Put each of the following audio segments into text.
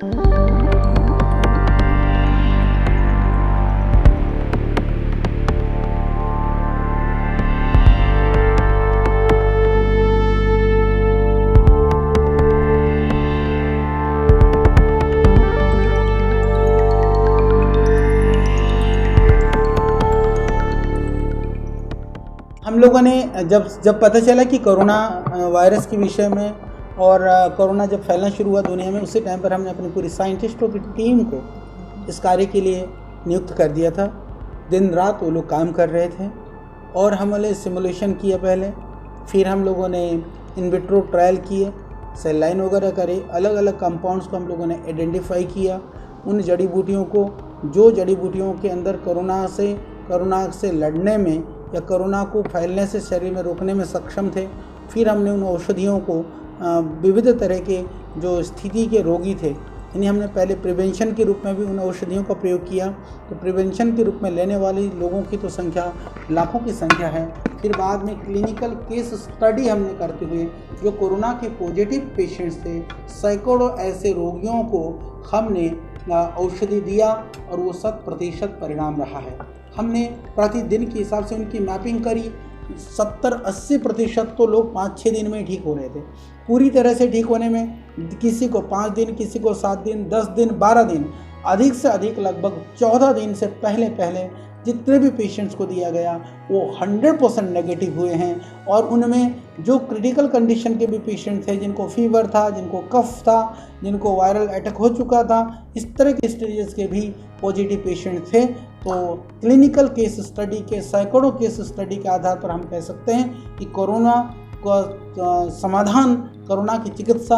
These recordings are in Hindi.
हम लोगों ने जब पता चला कि कोरोना वायरस के विषय में और कोरोना जब फैलना शुरू हुआ दुनिया में, उसी टाइम पर हमने अपनी पूरी साइंटिस्टों की टीम को इस कार्य के लिए नियुक्त कर दिया था। दिन रात वो लोग काम कर रहे थे और हमने सिमुलेशन किया पहले, फिर हम लोगों ने इन विट्रो ट्रायल किए, सेल लाइन वगैरह करे, अलग अलग कंपाउंड्स को हम लोगों ने आइडेंटिफाई किया, उन जड़ी बूटियों को जो जड़ी बूटियों के अंदर कोरोना से लड़ने में या कोरोना को फैलने से शरीर में रोकने में सक्षम थे। फिर हमने उन औषधियों को विविध तरह के जो स्थिति के रोगी थे, यानी हमने पहले प्रिवेंशन के रूप में भी उन औषधियों का प्रयोग किया। तो प्रिवेंशन के रूप में लेने वाले लोगों की तो संख्या लाखों की संख्या है। फिर बाद में क्लिनिकल केस स्टडी हमने करते हुए जो कोरोना के पॉजिटिव पेशेंट्स थे, सैकड़ों ऐसे रोगियों को हमने औषधि दिया और वो 100% परिणाम रहा है। हमने प्रतिदिन के हिसाब से उनकी मैपिंग करी, 70-80% तो लोग 5-6 दिन में ठीक हो रहे थे। पूरी तरह से ठीक होने में किसी को 5 दिन, किसी को 7 दिन, 10 दिन, 12 दिन, अधिक से अधिक लगभग 14 दिन से पहले जितने भी पेशेंट्स को दिया गया वो 100% नेगेटिव हुए हैं। और उनमें जो क्रिटिकल कंडीशन के भी पेशेंट थे, जिनको फीवर था, जिनको कफ था, जिनको वायरल अटैक हो चुका था, इस तरह के स्टेजेस के भी पॉजिटिव पेशेंट थे। तो क्लिनिकल केस स्टडी के सैकड़ों केस स्टडी के आधार पर हम कह सकते हैं कि कोरोना का समाधान, कोरोना की चिकित्सा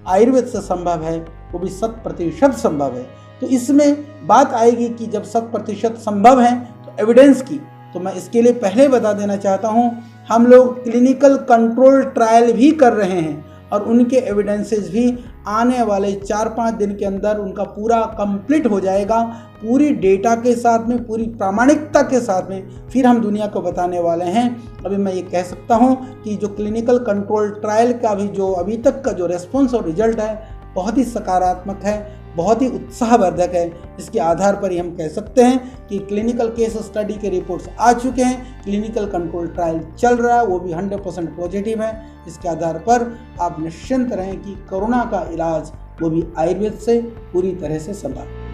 आयुर्वेद से संभव है, वो भी 100% संभव है। तो इसमें बात आएगी कि जब 100% संभव है तो एविडेंस की, तो मैं इसके लिए पहले बता देना चाहता हूँ, हम लोग क्लिनिकल कंट्रोल ट्रायल भी कर रहे हैं और उनके एविडेंसेस भी आने वाले 4-5 दिन के अंदर उनका पूरा कंप्लीट हो जाएगा, पूरी डेटा के साथ में, पूरी प्रामाणिकता के साथ में फिर हम दुनिया को बताने वाले हैं। अभी मैं ये कह सकता हूँ कि जो क्लिनिकल कंट्रोल ट्रायल का भी जो अभी तक का जो रेस्पॉन्स और रिजल्ट है बहुत ही सकारात्मक है, बहुत ही उत्साहवर्धक है। इसके आधार पर ही हम कह सकते हैं कि क्लिनिकल केस स्टडी के रिपोर्ट्स आ चुके हैं, क्लिनिकल कंट्रोल ट्रायल चल रहा है, वो भी 100% पॉजिटिव है। इसके आधार पर आप निश्चिंत रहें कि कोरोना का इलाज वो भी आयुर्वेद से पूरी तरह से संभव है।